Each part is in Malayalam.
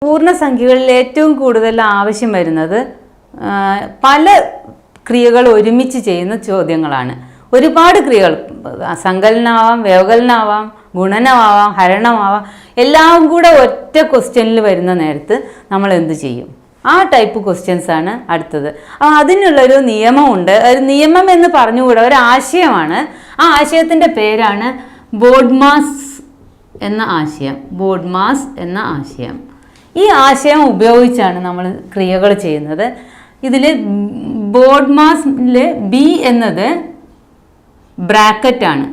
പൂർണ്ണസംഖ്യകളിൽ ഏറ്റവും കൂടുതൽ ആവശ്യം വരുന്നത് പല ക്രിയകൾ ഒരുമിച്ച് ചെയ്യുന്ന ചോദ്യങ്ങളാണ്. ഒരുപാട് ക്രിയകൾ, സങ്കലനമാവാം, വ്യവകലനമാവാം, ഗുണനമാവാം, ഹരണമാവാം, എല്ലാം കൂടെ ഒറ്റ ക്വസ്റ്റ്യനിൽ വരുന്ന നേരത്ത് നമ്മൾ എന്ത് ചെയ്യും? ആ ടൈപ്പ് ക്വസ്റ്റ്യൻസ് ആണ് അടുത്തത്. അപ്പോൾ അതിനുള്ളൊരു നിയമമുണ്ട്. ഒരു നിയമം എന്ന് പറഞ്ഞുകൂടെ, ഒരു ആശയമാണ്. ആ ആശയത്തിൻ്റെ പേരാണ് ബോഡ്മാസ് എന്ന ആശയം. ബോഡ്മാസ് എന്ന ആശയം. ഈ ആശയം ഉപയോഗിച്ചാണ് നമ്മൾ ക്രിയകൾ ചെയ്യുന്നത്. ഇതിൽ ബോഡ്മാസിൽ ബി എന്നത് ബ്രാക്കറ്റാണ്,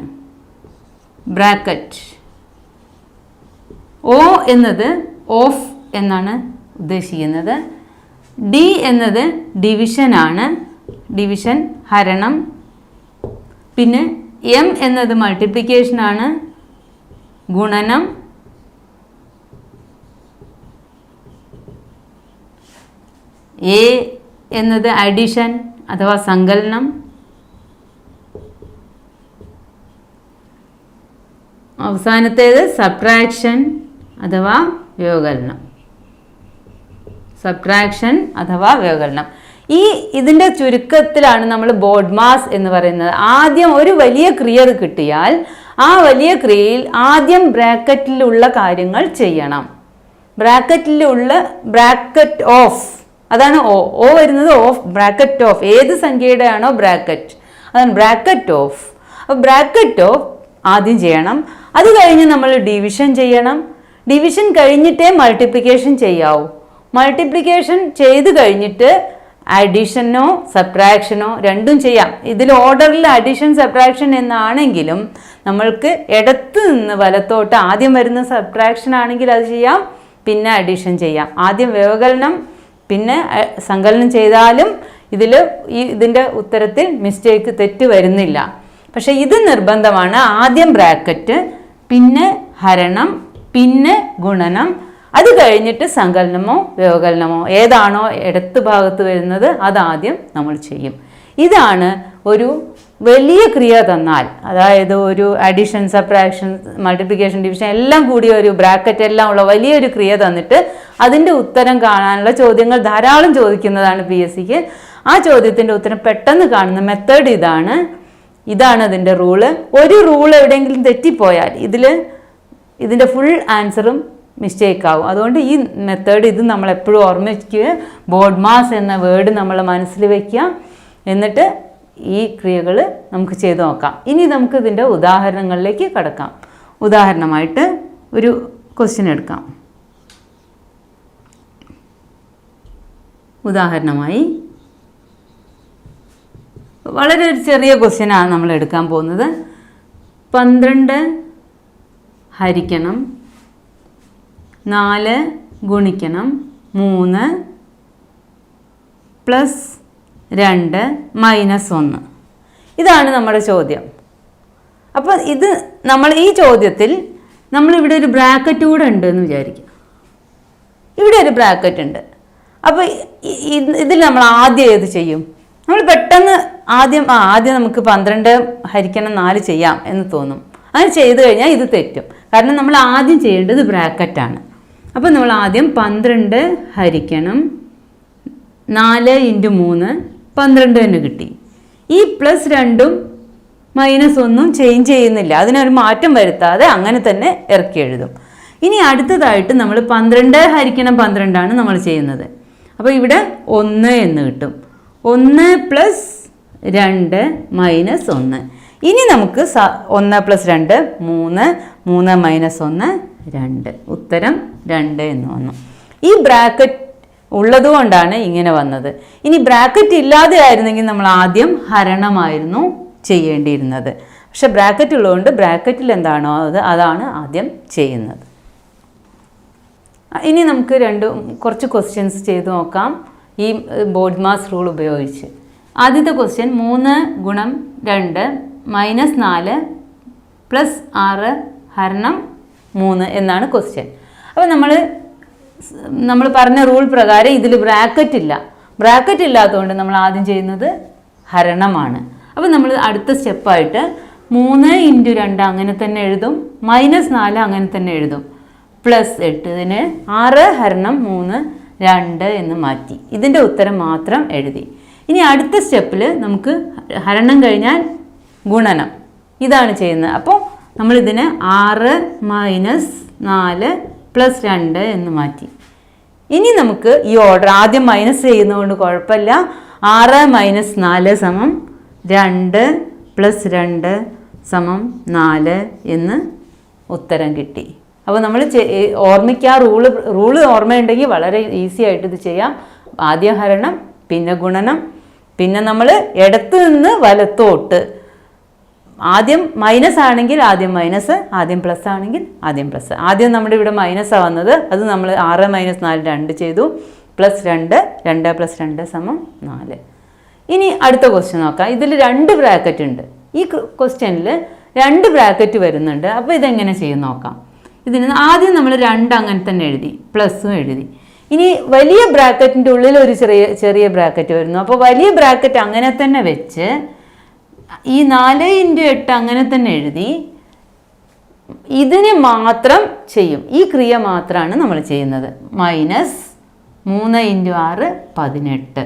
ബ്രാക്കറ്റ്. ഒ എന്നത് ഓഫ് എന്നാണ് ഉദ്ദേശിക്കുന്നത്. ഡി എന്നത് ഡിവിഷനാണ്, ഡിവിഷൻ, ഹരണം. പിന്നെ എം എന്നത് മൾട്ടിപ്ലിക്കേഷനാണ്, ഗുണനം. എ എന്നത് അഡിഷൻ അഥവാ സങ്കലനം. അവസാനത്തേത് സബ്ട്രാക്ഷൻ അഥവാ വ്യവകലനം. സബ്ട്രാക്ഷൻ അഥവാ വ്യവകലനം. ഇതിൻ്റെ ചുരുക്കത്തിലാണ് നമ്മൾ ബോഡ്മാസ് എന്ന് പറയുന്നത്. ആദ്യം ഒരു വലിയ ക്രിയ കിട്ടിയാൽ ആ വലിയ ക്രിയയിൽ ആദ്യം ബ്രാക്കറ്റിലുള്ള കാര്യങ്ങൾ ചെയ്യണം. ബ്രാക്കറ്റ് ഓഫ്, അതാണ് ഓ വരുന്നത്. ഓഫ്, ബ്രാക്കറ്റ് ഓഫ്, ഏത് സംഖ്യയുടെ ആണോ ബ്രാക്കറ്റ്, അതാണ് ബ്രാക്കറ്റ് ഓഫ്. അപ്പോൾ ബ്രാക്കറ്റ് ഓഫ് ആദ്യം ചെയ്യണം. അത് കഴിഞ്ഞ് നമ്മൾ ഡിവിഷൻ ചെയ്യണം. ഡിവിഷൻ കഴിഞ്ഞിട്ടേ മൾട്ടിപ്ലിക്കേഷൻ ചെയ്യാവൂ. മൾട്ടിപ്ലിക്കേഷൻ ചെയ്ത് കഴിഞ്ഞിട്ട് അഡീഷനോ സബ്ട്രാക്ഷനോ രണ്ടും ചെയ്യാം. ഇതിൽ ഓർഡറിൽ അഡീഷൻ സബ്ട്രാക്ഷൻ എന്നാണെങ്കിലും നമ്മൾക്ക് ഇടത്ത് നിന്ന് വലത്തോട്ട് ആദ്യം വരുന്ന സബ്ട്രാക്ഷൻ ആണെങ്കിൽ അത് ചെയ്യാം, പിന്നെ അഡീഷൻ ചെയ്യാം. ആദ്യം വ്യവകലനം പിന്നെ സങ്കലനം ചെയ്താലും ഇതിൻ്റെ ഉത്തരത്തിൽ മിസ്റ്റേക്ക്, തെറ്റ് വരുന്നില്ല. പക്ഷേ ഇത് നിർബന്ധമാണ്. ആദ്യം ബ്രാക്കറ്റ്, പിന്നെ ഹരണം, പിന്നെ ഗുണനം, അത് കഴിഞ്ഞിട്ട് സങ്കലനമോ വ്യവകലനമോ ഏതാണോ ഇടത്ത് ഭാഗത്ത് വരുന്നത് അതാദ്യം നമ്മൾ ചെയ്യും. ഇതാണ് ഒരു വലിയ ക്രിയ തന്നാൽ, അതായത് ഒരു അഡീഷൻ, സബ്ട്രാക്ഷൻ, മൾട്ടിപ്ലിക്കേഷൻ, ഡിവിഷൻ എല്ലാം കൂടി ഒരു ബ്രാക്കറ്റ് എല്ലാം ഉള്ള വലിയൊരു ക്രിയ തന്നിട്ട് അതിൻ്റെ ഉത്തരം കാണാനുള്ള ചോദ്യങ്ങൾ ധാരാളം ചോദിക്കുന്നതാണ് PSCക്ക്. ആ ചോദ്യത്തിൻ്റെ ഉത്തരം പെട്ടെന്ന് കാണുന്ന മെത്തേഡ് ഇതാണ് അതിൻ്റെ റൂള്. ഒരു റൂൾ എവിടെയെങ്കിലും തെറ്റിപ്പോയാൽ ഇതിൻ്റെ ഫുൾ ആൻസറും മിസ്റ്റേക്ക് ആവും. അതുകൊണ്ട് ഈ മെത്തേഡ് ഇത് നമ്മളെപ്പോഴും ഓർമ്മിക്കുക. ബോഡ്മാസ് എന്ന വേർഡ് നമ്മൾ മനസ്സിൽ വയ്ക്കുക. എന്നിട്ട് ഈ ക്രിയകൾ നമുക്ക് ചെയ്ത് നോക്കാം. ഇനി നമുക്ക് ഇതിൻ്റെ ഉദാഹരണങ്ങളിലേക്ക് കടക്കാം. ഉദാഹരണമായിട്ട് ഒരു ക്വസ്റ്റ്യൻ എടുക്കാം. ഉദാഹരണമായി വളരെ ഒരു ചെറിയ ക്വസ്റ്റ്യനാണ് നമ്മൾ എടുക്കാൻ പോകുന്നത്. 12 ഹരിക്കണം 4 ഗുണിക്കണം 3 പ്ലസ് 2 മൈനസ് 1. ഇതാണ് നമ്മുടെ ചോദ്യം. അപ്പോൾ ഈ ചോദ്യത്തിൽ നമ്മളിവിടെ ഒരു ബ്രാക്കറ്റ് കൂടെ ഉണ്ട് എന്ന് വിചാരിക്കുക. ഇവിടെ ഒരു ബ്രാക്കറ്റ് ഉണ്ട്. അപ്പോൾ ഇതിൽ നമ്മൾ ആദ്യം ഏത് ചെയ്യും? നമ്മൾ പെട്ടെന്ന് ആദ്യം നമുക്ക് 12 ഹരിക്കണം 4 ചെയ്യാം എന്ന് തോന്നും. അങ്ങനെ ചെയ്ത് കഴിഞ്ഞാൽ ഇത് തെറ്റും. കാരണം നമ്മൾ ആദ്യം ചെയ്യേണ്ടത് ബ്രാക്കറ്റാണ്. അപ്പോൾ നമ്മൾ ആദ്യം 12 ഹരിക്കണം 4 × 3 12 തന്നെ കിട്ടി. ഈ പ്ലസ് 2ഉം മൈനസ് 1ഉം ചേഞ്ച് ചെയ്യുന്നില്ല, അതിനൊരു മാറ്റം വരുത്താതെ അങ്ങനെ തന്നെ ഇറക്കി എഴുതും. ഇനി അടുത്തതായിട്ട് നമ്മൾ 12 ഹരിക്കണം 12 ആണ് നമ്മൾ ചെയ്യുന്നത്. അപ്പോൾ ഇവിടെ 1 എന്ന് കിട്ടും. 1 പ്ലസ് 2 മൈനസ് 1. ഇനി നമുക്ക് 1 പ്ലസ് 2 3, 3 മൈനസ് 1 2. ഉത്തരം 2 എന്ന് വന്നു. ഈ ബ്രാക്കറ്റ് ഉള്ളതുകൊണ്ടാണ് ഇങ്ങനെ വന്നത്. ഇനി ബ്രാക്കറ്റ് ഇല്ലാതെ ആയിരുന്നെങ്കിൽ നമ്മൾ ആദ്യം ഹരണമായിരുന്നു ചെയ്യേണ്ടിയിരുന്നത്. പക്ഷെ ബ്രാക്കറ്റ് ഉള്ളതുകൊണ്ട് ബ്രാക്കറ്റിൽ എന്താണോ അതാണ് ആദ്യം ചെയ്യുന്നത്. ഇനി നമുക്ക് കുറച്ച് ക്വസ്റ്റ്യൻസ് ചെയ്ത് നോക്കാം ഈ ബോഡ്മാസ് റൂൾ ഉപയോഗിച്ച്. ആദ്യത്തെ ക്വസ്റ്റ്യൻ 3 ഗുണം 2 മൈനസ് 4 പ്ലസ് 6 ഹരണം 3 എന്നാണ് ക്വസ്റ്റ്യൻ. അപ്പോൾ നമ്മൾ പറഞ്ഞ റൂൾ പ്രകാരം ഇതിൽ ബ്രാക്കറ്റ് ഇല്ല. ബ്രാക്കറ്റ് ഇല്ലാത്തതുകൊണ്ട് നമ്മൾ ആദ്യം ചെയ്യുന്നത് ഹരണമാണ്. അപ്പോൾ നമ്മൾ അടുത്ത സ്റ്റെപ്പായിട്ട് 3 × 2 അങ്ങനെ തന്നെ എഴുതും, മൈനസ് 4 അങ്ങനെ തന്നെ എഴുതും. പ്ലസ് 8. ഇതിന് 6 ഹരണം 3 2 എന്ന് മാറ്റി. ഇതിൻ്റെ ഉത്തരം മാത്രം എഴുതി. ഇനി അടുത്ത സ്റ്റെപ്പിൽ നമുക്ക് ഹരണം കഴിഞ്ഞാൽ ഗുണനം ഇതാണ് ചെയ്യുന്നത്. അപ്പോൾ നമ്മളിതിന് 6 - 4 + 2 എന്ന് മാറ്റി. ഇനി നമുക്ക് ഈ ഓർഡർ ആദ്യം മൈനസ് ചെയ്യുന്നതുകൊണ്ട് കുഴപ്പമില്ല. 6 - 4 = 2 + 2 = 4 എന്ന് ഉത്തരം കിട്ടി. അപ്പോൾ നമ്മൾ ഓർമ്മിക്കുക, റൂള് ഓർമ്മയുണ്ടെങ്കിൽ വളരെ ഈസി ആയിട്ട് ഇത് ചെയ്യാം. ആദ്യം ഹരണം, പിന്നെ ഗുണനം, പിന്നെ നമ്മൾ ഇടത്ത് നിന്ന് വലത്തോട്ട്. ആദ്യം മൈനസ് ആണെങ്കിൽ ആദ്യം മൈനസ്, ആദ്യം പ്ലസ് ആണെങ്കിൽ ആദ്യം പ്ലസ്. ആദ്യം നമ്മുടെ ഇവിടെ മൈനസാണ് വന്നത്, അത് നമ്മൾ 6 - 4 2 ചെയ്തു. +2 2 + 2 = 4. ഇനി അടുത്ത ക്വസ്റ്റ്യൻ നോക്കാം. ഇതിൽ 2 ബ്രാക്കറ്റ് ഉണ്ട്. ഈ ക്വസ്റ്റ്യനിൽ 2 ബ്രാക്കറ്റ് വരുന്നുണ്ട്. അപ്പോൾ ഇതെങ്ങനെ ചെയ്യും നോക്കാം. ഇതിന് ആദ്യം നമ്മൾ 2 അങ്ങനെ തന്നെ എഴുതി, പ്ലസും എഴുതി. ഇനി വലിയ ബ്രാക്കറ്റിൻ്റെ ഉള്ളിൽ ഒരു ചെറിയ ബ്രാക്കറ്റ് വരുന്നു. അപ്പോൾ വലിയ ബ്രാക്കറ്റ് അങ്ങനെ തന്നെ വെച്ച് ഈ 4 × 8 അങ്ങനെ തന്നെ എഴുതി. ഇതിന് മാത്രം ചെയ്യും, ഈ ക്രിയ മാത്രമാണ് നമ്മൾ ചെയ്യുന്നത്. -3 × 6 18.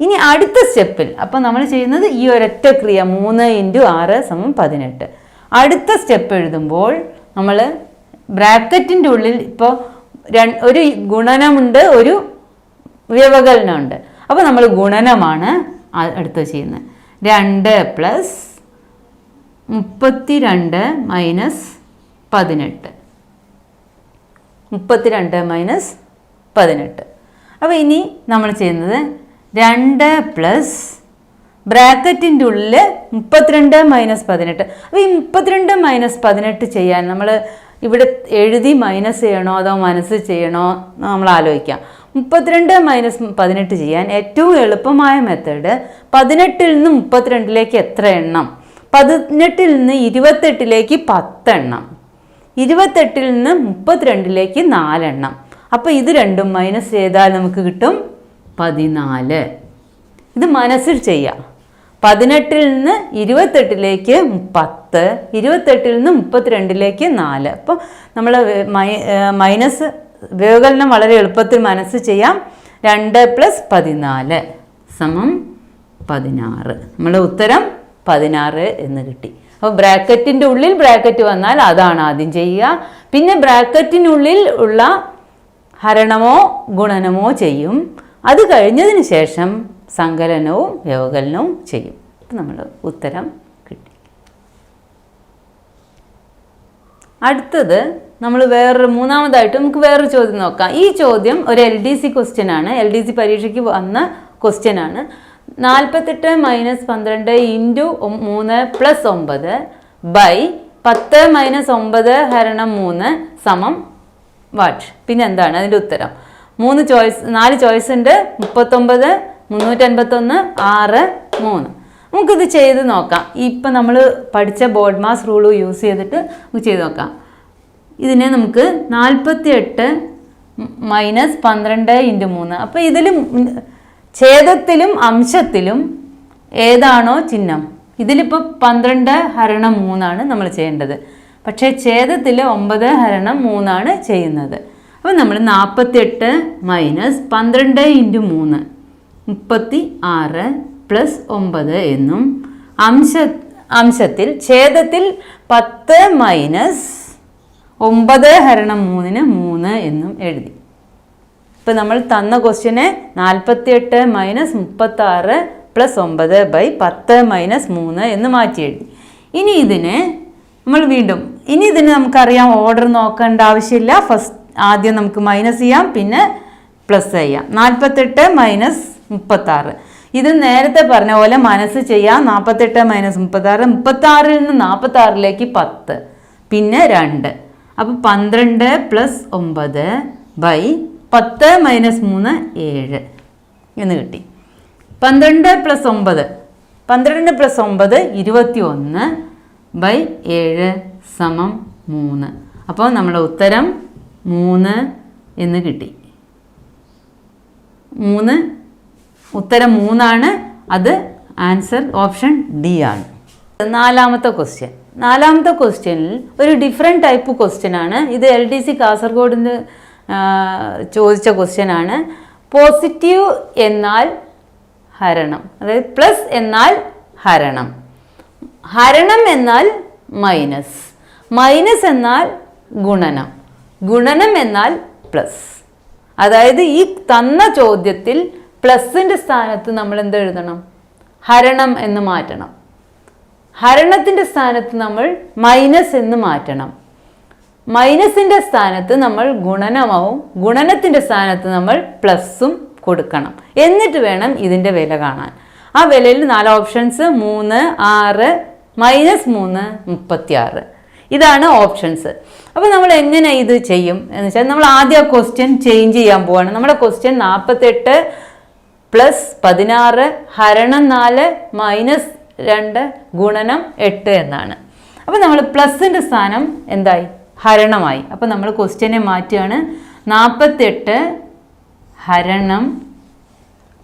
ഇനി അടുത്ത സ്റ്റെപ്പിൽ അപ്പോൾ നമ്മൾ ചെയ്യുന്നത് ഈ ഒരൊറ്റ ക്രിയ 3 × 6 = 18. അടുത്ത സ്റ്റെപ്പ് എഴുതുമ്പോൾ നമ്മൾ ബ്രാക്കറ്റിൻ്റെ ഉള്ളിൽ ഇപ്പോൾ ഒരു ഗുണനമുണ്ട്, ഒരു വ്യവകലനമുണ്ട്. അപ്പോൾ നമ്മൾ ഗുണനമാണ് അടുത്ത് ചെയ്യുന്നത്. 2 + 32 - 18. 32 - 18. അപ്പോൾ ഇനി നമ്മൾ ചെയ്യുന്നത് 2 + ബ്രാക്കറ്റിൻ്റെ ഉള്ളിൽ 32 - 18. അപ്പോൾ ഈ 32 - 18 ചെയ്യാൻ നമ്മൾ ഇവിടെ എഴുതി മൈനസ് ചെയ്യണോ അതോ മനസ്സിൽ ചെയ്യണോ നമ്മൾ ആലോചിക്കാം. 32 - 18 ചെയ്യാൻ ഏറ്റവും എളുപ്പമായ മെത്തേഡ് 18ൽ നിന്ന് 32ലേക്ക് എത്ര എണ്ണം, 18ൽ നിന്ന് 28ലേക്ക് 10 എണ്ണം, 28ൽ നിന്ന് 32ലേക്ക് 4 എണ്ണം. അപ്പോൾ ഇത് രണ്ടും മൈനസ് ചെയ്താൽ നമുക്ക് കിട്ടും 14. ഇത് മനസ്സിൽ ചെയ്യാം. 18ൽ നിന്ന് 28ലേക്ക് 10, 28ൽ നിന്ന് 32ലേക്ക് 4. അപ്പോൾ നമ്മൾ മൈനസ് വ്യവകലനം വളരെ എളുപ്പത്തിൽ മനസ്സ് ചെയ്യാം. 2 + 14 = 16. നമ്മുടെ ഉത്തരം 16 എന്ന് കിട്ടി. അപ്പോൾ ബ്രാക്കറ്റിൻ്റെ ഉള്ളിൽ ബ്രാക്കറ്റ് വന്നാൽ അതാണ് ആദ്യം ചെയ്യുക. പിന്നെ ബ്രാക്കറ്റിനുള്ളിൽ ഉള്ള ഹരണമോ ഗുണനമോ ചെയ്യും. അത് കഴിഞ്ഞതിന് ശേഷം സങ്കലനവും വ്യവകലനവും ചെയ്യും. നമ്മൾ ഉത്തരം കിട്ടി. അടുത്തത് നമ്മൾ മൂന്നാമതായിട്ട് നമുക്ക് വേറൊരു ചോദ്യം നോക്കാം. ഈ ചോദ്യം ഒരു LDC ക്വസ്റ്റ്യൻ ആണ്. LDC പരീക്ഷയ്ക്ക് വന്ന ക്വസ്റ്റ്യൻ ആണ്. 48 - 12 × 3 + 9 / 10 - 9 × 3 = വാട്ട്? പിന്നെ എന്താണ് അതിൻ്റെ ഉത്തരം? 4 ചോയ്സ് ഉണ്ട്. 39, 351, 6, 3. നമുക്കിത് ചെയ്ത് നോക്കാം. ഇപ്പം നമ്മൾ പഠിച്ച ബോഡ്മാസ് റൂള് യൂസ് ചെയ്തിട്ട് നമുക്ക് ചെയ്ത് നോക്കാം. ഇതിനെ നമുക്ക് 48 - 12 × 3. അപ്പോൾ ഇതിൽ ഛേദത്തിലും അംശത്തിലും ഏതാണോ ചിഹ്നം, ഇതിലിപ്പോൾ 12 × 3 നമ്മൾ ചെയ്യേണ്ടത്. പക്ഷേ ഛേദത്തിൽ 9 × 3 ചെയ്യുന്നത്. അപ്പോൾ നമ്മൾ 48 - 12 × 3 36 + 9 എന്നും അംശത്തിൽ ഛേദത്തിൽ 10 - 9 × 3 എന്നും എഴുതി. ഇപ്പം നമ്മൾ തന്ന ക്വസ്റ്റ്യനെ 48 - 36 + 9 / 10 - 3 എന്ന് മാറ്റി എഴുതി. ഇനി ഇതിനെ നമ്മൾ വീണ്ടും നമുക്കറിയാം ഓർഡർ നോക്കേണ്ട ആവശ്യമില്ല. ആദ്യം നമുക്ക് മൈനസ് ചെയ്യാം, പിന്നെ പ്ലസ് ചെയ്യാം. 48 - 36 ഇത് നേരത്തെ പറഞ്ഞ പോലെ മനസ്സ് ചെയ്യാം. 48 - 36, 36ൽ നിന്ന് 46ലേക്ക് 10, പിന്നെ 2. അപ്പോൾ 12 + 9 / 10 - 3 7 എന്ന് കിട്ടി. 12 + 9 21 / 7 = 3. അപ്പോൾ നമ്മുടെ ഉത്തരം 3 എന്ന് കിട്ടി. ഉത്തരം 3 ആണ്. അത് ആൻസർ ഓപ്ഷൻ ഡി ആണ്. 4ാമത്തെ ക്വസ്റ്റ്യൻ. നാലാമത്തെ ക്വസ്റ്റ്യനിൽ ഒരു ഡിഫറെൻറ്റ് ടൈപ്പ് ക്വസ്റ്റ്യൻ ആണ്. ഇത് LDC കാസർഗോഡിന് ചോദിച്ച ക്വസ്റ്റ്യൻ ആണ്. പോസിറ്റീവ് എന്നാൽ ഹരണം, അതായത് പ്ലസ് എന്നാൽ ഹരണം, ഹരണം എന്നാൽ മൈനസ്, മൈനസ് എന്നാൽ ഗുണനം, ഗുണനം എന്നാൽ പ്ലസ്. അതായത് ഈ തന്ന ചോദ്യത്തിൽ പ്ലസിൻ്റെ സ്ഥാനത്ത് നമ്മൾ എന്ത് എഴുതണം? ഹരണം എന്ന് മാറ്റണം. ഹരണത്തിൻ്റെ സ്ഥാനത്ത് നമ്മൾ മൈനസ് എന്ന് മാറ്റണം. മൈനസിൻ്റെ സ്ഥാനത്ത് നമ്മൾ ഗുണനമാവും, ഗുണനത്തിൻ്റെ സ്ഥാനത്ത് നമ്മൾ പ്ലസും കൊടുക്കണം. എന്നിട്ട് വേണം ഇതിൻ്റെ വില കാണാൻ. ആ വിലയിൽ 4 ഓപ്ഷൻസ്, 3, 6, -3, 36. ഇതാണ് ഓപ്ഷൻസ്. അപ്പോൾ നമ്മൾ എങ്ങനെ ഇത് ചെയ്യും എന്ന് വെച്ചാൽ, നമ്മൾ ആദ്യം ക്വസ്റ്റ്യൻ ചേഞ്ച് ചെയ്യാൻ പോവാണ്. നമ്മുടെ ക്വസ്റ്റ്യൻ 48 + 16 ഹരണം 4 -2 ഗുണനം 8 എന്നാണ്. അപ്പോൾ നമ്മൾ പ്ലസിൻ്റെ സ്ഥാനം എന്തായി? ഹരണമായി. അപ്പോൾ നമ്മൾ ക്വസ്റ്റ്യനെ മാറ്റുകയാണ്. 48 ഹരണം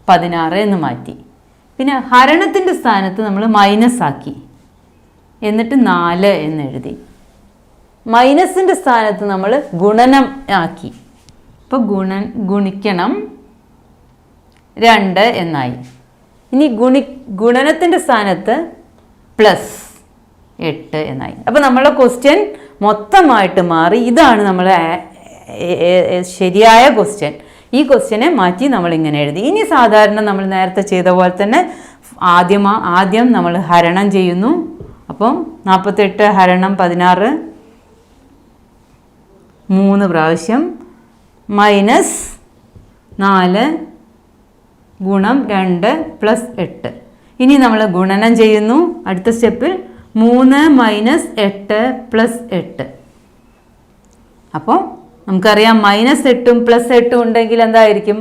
16 എന്ന് മാറ്റി. പിന്നെ ഹരണത്തിൻ്റെ സ്ഥാനത്ത് നമ്മൾ മൈനസ് ആക്കി, എന്നിട്ട് 4 എന്ന് എഴുതി. മൈനസിൻ്റെ സ്ഥാനത്ത് നമ്മൾ ഗുണനം ആക്കി. അപ്പോൾ ഗുണിക്കണം 2 എന്നായി. ഇനി ഗുണനത്തിൻ്റെ സ്ഥാനത്ത് +8 എന്നായി. അപ്പോൾ നമ്മളെ ക്വസ്റ്റ്യൻ മൊത്തമായിട്ട് മാറി. ഇതാണ് നമ്മളെ ശരിയായ ക്വസ്റ്റ്യൻ. ഈ ക്വസ്റ്റ്യനെ മാറ്റി നമ്മൾ ഇങ്ങനെ എഴുതി. ഇനി സാധാരണ നമ്മൾ നേരത്തെ ചെയ്ത പോലെ തന്നെ ആദ്യം നമ്മൾ ഹരണം ചെയ്യുന്നു. അപ്പോൾ 48 ഹരണം 16 3 പ്രാവശ്യം, -4 ഗുണം 2 + 8. ഇനി നമ്മൾ ഗുണനം ചെയ്യുന്നു. അടുത്ത സ്റ്റെപ്പിൽ 3 - 8 + 8. അപ്പോൾ നമുക്കറിയാം -8ഉം +8ഉം ഉണ്ടെങ്കിൽ എന്തായിരിക്കും?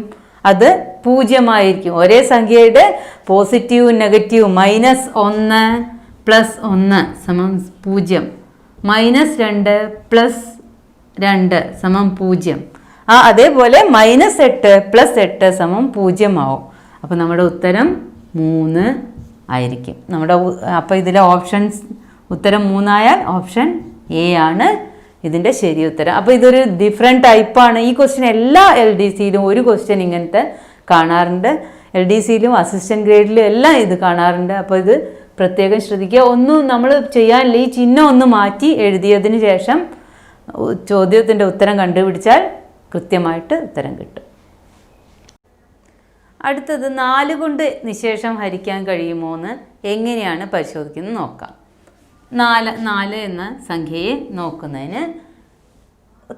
അത് 0 ഒരേ സംഖ്യയുടെ പോസിറ്റീവും നെഗറ്റീവും -1 + 1 = 0, -2 + 2 = 0. അതേപോലെ -8 + 8 = 0 ആവും. അപ്പോൾ നമ്മുടെ ഉത്തരം 3 ആയിരിക്കും. അപ്പോൾ ഇതിലെ ഓപ്ഷൻസ് ഉത്തരം 3 ആയാൽ ഓപ്ഷൻ എ ആണ് ഇതിൻ്റെ ശരി ഉത്തരം. അപ്പോൾ ഇതൊരു ഡിഫറെൻറ്റ് ടൈപ്പാണ്. ഈ ക്വസ്റ്റ്യൻ എല്ലാ LDCയിലും ഒരു ക്വസ്റ്റ്യൻ ഇങ്ങനത്തെ കാണാറുണ്ട്. LDCയിലും അസിസ്റ്റൻറ്റ് ഗ്രേഡിലും എല്ലാം ഇത് കാണാറുണ്ട്. അപ്പോൾ ഇത് പ്രത്യേകം ശ്രദ്ധിക്കുക. ഒന്നും നമ്മൾ ചെയ്യാനില്ല. ഈ ചിഹ്നം ഒന്ന് മാറ്റി എഴുതിയതിന് ശേഷം ചോദ്യത്തിൻ്റെ ഉത്തരം കണ്ടുപിടിച്ചാൽ കൃത്യമായിട്ട് ഉത്തരം കിട്ടും. അടുത്തത് 4 കൊണ്ട് നിശേഷം ഹരിക്കാൻ കഴിയുമോ എന്ന് എങ്ങനെയാണ് പരിശോധിക്കുന്നത് നോക്കാം. 4 എന്ന സംഖ്യയെ നോക്കുന്നതിന്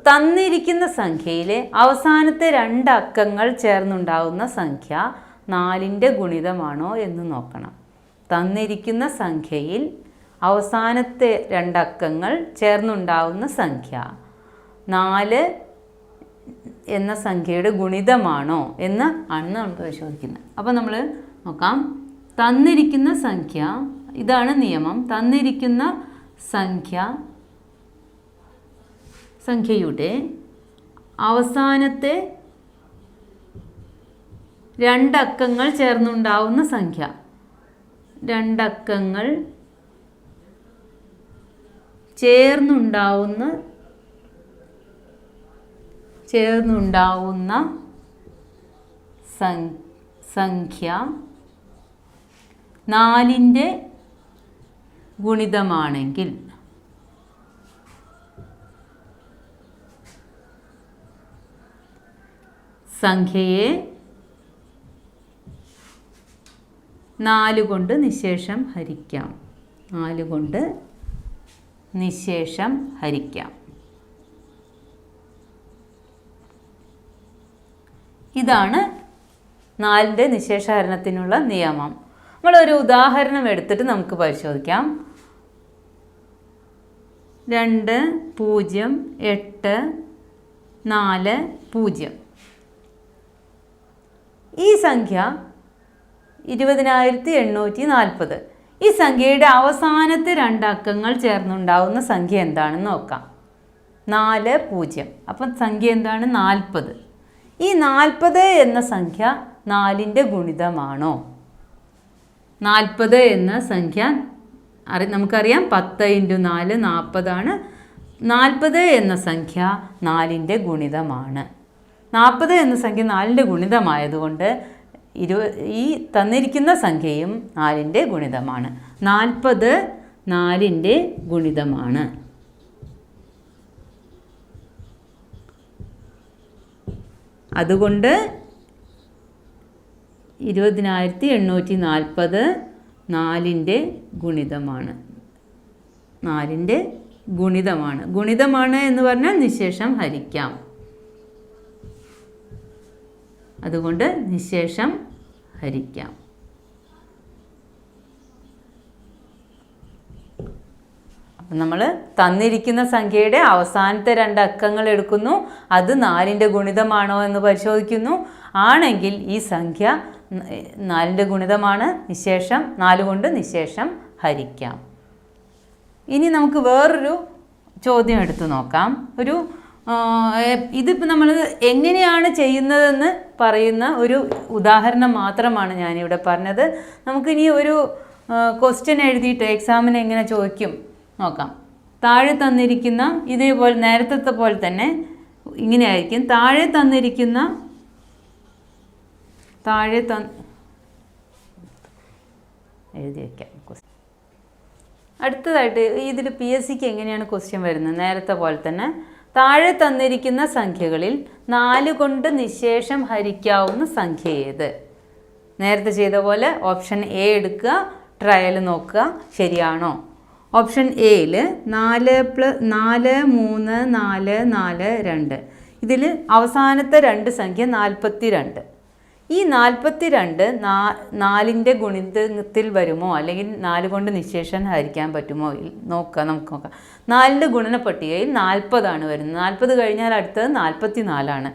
തന്നിരിക്കുന്ന സംഖ്യയിലെ അവസാനത്തെ 2 അക്കങ്ങൾ ചേർന്നുണ്ടാവുന്ന സംഖ്യ 4ൻ്റെ ഗുണിതമാണോ എന്ന് നോക്കണം. തന്നിരിക്കുന്ന സംഖ്യയിൽ അവസാനത്തെ 2 അക്കങ്ങൾ ചേർന്നുണ്ടാവുന്ന സംഖ്യ 4 എന്ന സംഖ്യയുടെ ഗുണിതമാണോ എന്ന് ആണ് നമ്മൾ പരിശോധിക്കുന്നത്. അപ്പോൾ നമ്മൾ നോക്കാം. തന്നിരിക്കുന്ന സംഖ്യ, ഇതാണ് നിയമം. തന്നിരിക്കുന്ന സംഖ്യയുടെ അവസാനത്തെ 2 അക്കങ്ങൾ ചേർന്നുണ്ടാവുന്ന സംഖ്യ, 2 അക്കങ്ങൾ ചേർന്നുണ്ടാവുന്ന സംഖ്യ 4ൻ്റെ ഗുണിതമാണെങ്കിൽ സംഖ്യയെ 4 കൊണ്ട് നിശേഷം ഹരിക്കാം. 4 കൊണ്ട് നിശേഷം ഹരിക്കാം. ഇതാണ് 4ൻ്റെ നിശേഷഹരണത്തിനുള്ള നിയമം. നമ്മളൊരു ഉദാഹരണം എടുത്തിട്ട് നമുക്ക് പരിശോധിക്കാം. 2, 0, 8, 4, 0. ഈ സംഖ്യ 20,840. ഈ സംഖ്യയുടെ അവസാനത്തെ 2 അക്കങ്ങൾ ചേർന്നുണ്ടാവുന്ന സംഖ്യ എന്താണെന്ന് നോക്കാം. 4, 0. അപ്പം സംഖ്യ എന്താണ്? 40. ഈ 40 എന്ന സംഖ്യ 4ൻ്റെ ഗുണിതമാണോ? 40 എന്ന സംഖ്യ നമുക്കറിയാം 10 × 4 40 40 എന്ന സംഖ്യ 4ൻ്റെ ഗുണിതമാണ്. 40 എന്ന സംഖ്യ 4ൻ്റെ ഗുണിതമായതുകൊണ്ട് ഈ തന്നിരിക്കുന്ന സംഖ്യയും 4ൻ്റെ ഗുണിതമാണ്. 40 4ൻ്റെ ഗുണിതമാണ്. അതുകൊണ്ട് 20840 4ൻ്റെ ഗുണിതമാണ്. 4ൻ്റെ ഗുണിതമാണ്. ഗുണിതമാണ് എന്ന് പറഞ്ഞാൽ നിശേഷം ഹരിക്കാം. അതുകൊണ്ട് നിശേഷം ഹരിക്കാം. അപ്പം നമ്മൾ തന്നിരിക്കുന്ന സംഖ്യയുടെ അവസാനത്തെ 2 അക്കങ്ങൾ എടുക്കുന്നു. അത് 4ൻ്റെ ഗുണിതമാണോ എന്ന് പരിശോധിക്കുന്നു. ആണെങ്കിൽ ഈ സംഖ്യ 4ൻ്റെ ഗുണിതമാണ്. നിശേഷം 4 കൊണ്ട് നിശേഷം ഹരിക്കാം. ഇനി നമുക്ക് വേറൊരു ചോദ്യം എടുത്തു നോക്കാം. ഇതിപ്പോൾ നമ്മൾ എങ്ങനെയാണ് ചെയ്യുന്നതെന്ന് പറയുന്ന ഒരു ഉദാഹരണം മാത്രമാണ് ഞാനിവിടെ പറഞ്ഞത്. നമുക്കിനി ഒരു ക്വസ്റ്റ്യൻ എഴുതിയിട്ട് എക്സാമിന് എങ്ങനെ ചോദിക്കും നോക്കാം. താഴെ തന്നിരിക്കുന്ന ഇതേപോലെ നേരത്തെ പോലെ തന്നെ ഇങ്ങനെയായിരിക്കും. എഴുതി വയ്ക്കാം. അടുത്തതായിട്ട് ഇതിൽ PSCക്ക് എങ്ങനെയാണ് ക്വസ്റ്റ്യൻ വരുന്നത്? നേരത്തെ പോലെ തന്നെ താഴെ തന്നിരിക്കുന്ന സംഖ്യകളിൽ 4 കൊണ്ട് നിശേഷം ഹരിക്കാവുന്ന സംഖ്യ ഏത്? നേരത്തെ ചെയ്ത പോലെ ഓപ്ഷൻ A എടുക്കുക, ട്രയൽ നോക്കുക ശരിയാണോ. ഓപ്ഷൻ Aയിൽ 4 + 4 3 4 4 2. ഇതിൽ അവസാനത്തെ 2 സംഖ്യ 42. ഈ 42 4ൻ്റെ ഗുണിതത്തിൽ വരുമോ അല്ലെങ്കിൽ 4 കൊണ്ട് നിശേഷം ഹരിക്കാൻ പറ്റുമോ നമുക്ക് നോക്കാം. 4ൻ്റെ ഗുണന പട്ടികയിൽ 40 വരുന്നത്. 40 കഴിഞ്ഞാൽ അടുത്തത് 44.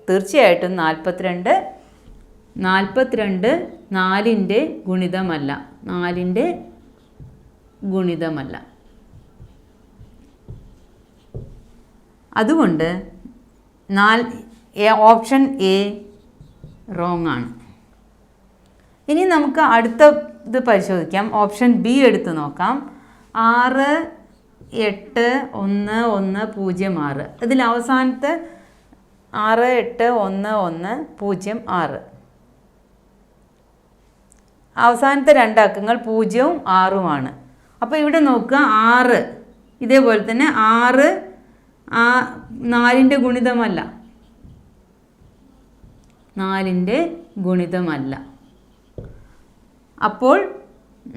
തീർച്ചയായിട്ടും 42 4ൻ്റെ ഗുണിതമല്ല. 4ൻ്റെ ഗുണിതമല്ല. അതുകൊണ്ട് ഓപ്ഷൻ A റോങ് ആണ്. ഇനി നമുക്ക് അടുത്ത ഇത് പരിശോധിക്കാം. ഓപ്ഷൻ B എടുത്ത് നോക്കാം. 6 8 1 1 0 6. ഇതിൽ അവസാനത്തെ 6 8 1 1 0 6. അവസാനത്തെ 2 അക്കങ്ങൾ 0ഉം 6ഉമാണ്. അപ്പോൾ ഇവിടെ നോക്കുക 6 ഇതേപോലെ തന്നെ 6 4ൻ്റെ ഗുണിതമല്ല. 4ൻ്റെ ഗുണിതമല്ല. അപ്പോൾ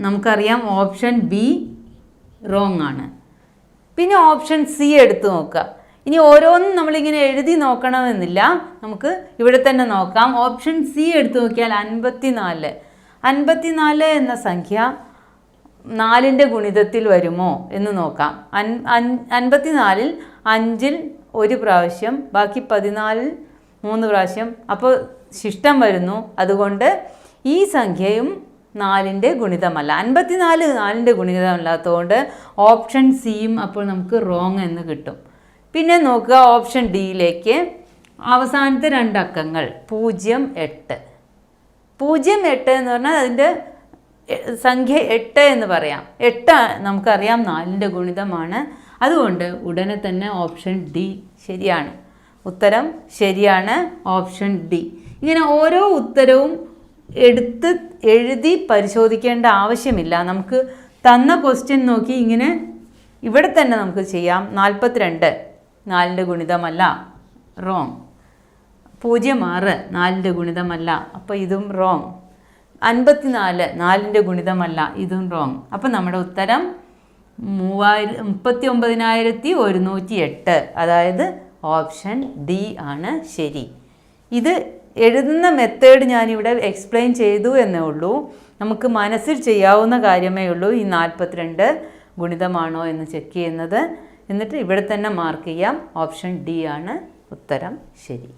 നമുക്കറിയാം ഓപ്ഷൻ B റോങ് ആണ്. പിന്നെ ഓപ്ഷൻ C എടുത്ത് നോക്കുക. ഇനി ഓരോന്നും നമ്മളിങ്ങനെ എഴുതി നോക്കണമെന്നില്ല. നമുക്ക് ഇവിടെ തന്നെ നോക്കാം. ഓപ്ഷൻ C എടുത്ത് നോക്കിയാൽ 54 എന്ന സംഖ്യ 4ൻ്റെ ഗുണിതത്തിൽ വരുമോ എന്ന് നോക്കാം. 54ൽ 5ൽ 1 പ്രാവശ്യം, ബാക്കി 14ൽ 3 പ്രാവശ്യം. അപ്പോൾ ശിഷ്ടം വരുന്നു. അതുകൊണ്ട് ഈ സംഖ്യയും 4ൻ്റെ ഗുണിതമല്ല. 54 4ൻ്റെ ഗുണിതമല്ലാത്തതുകൊണ്ട് ഓപ്ഷൻ സിയും അപ്പോൾ നമുക്ക് റോങ് എന്ന് കിട്ടും. പിന്നെ നോക്കുക ഓപ്ഷൻ ഡിയിലേക്ക്. അവസാനത്തെ 2 അക്കങ്ങൾ 0 8. 0 8 എന്ന് പറഞ്ഞാൽ അതിൻ്റെ സംഖ്യ 8 എന്ന് പറയാം. 8 നമുക്കറിയാം 4ൻ്റെ ഗുണിതമാണ്. അതുകൊണ്ട് ഉടനെ തന്നെ ഓപ്ഷൻ ഡി ശരിയാണ്. ഉത്തരം ശരിയാണ്, ഓപ്ഷൻ ഡി. ഇങ്ങനെ ഓരോ ഉത്തരവും എടുത്ത് എഴുതി പരിശോധിക്കേണ്ട ആവശ്യമില്ല. നമുക്ക് തന്ന ക്വസ്റ്റ്യൻ നോക്കി ഇങ്ങനെ ഇവിടെ തന്നെ നമുക്ക് ചെയ്യാം. 42 4ൻ്റെ ഗുണിതമല്ല, റോങ്. 06 4ൻ്റെ ഗുണിതമല്ല, അപ്പോൾ ഇതും റോങ്. 54 4ൻ്റെ ഗുണിതമല്ല, ഇതും റോങ്. അപ്പോൾ നമ്മുടെ ഉത്തരം 39,108. അതായത് ഓപ്ഷൻ ഡി ആണ് ശരി. ഇത് എഴുതുന്ന മെത്തേഡ് ഞാനിവിടെ എക്സ്പ്ലെയിൻ ചെയ്തു എന്നേ ഉള്ളൂ. നമുക്ക് മനസ്സിൽ ചെയ്യാവുന്ന കാര്യമേ ഉള്ളൂ ഈ 42 ഗുണിതമാണോ എന്ന് ചെക്ക് ചെയ്യുന്നത്. എന്നിട്ട് ഇവിടെ തന്നെ മാർക്ക് ചെയ്യാം. ഓപ്ഷൻ ഡി ആണ് ഉത്തരം ശരി.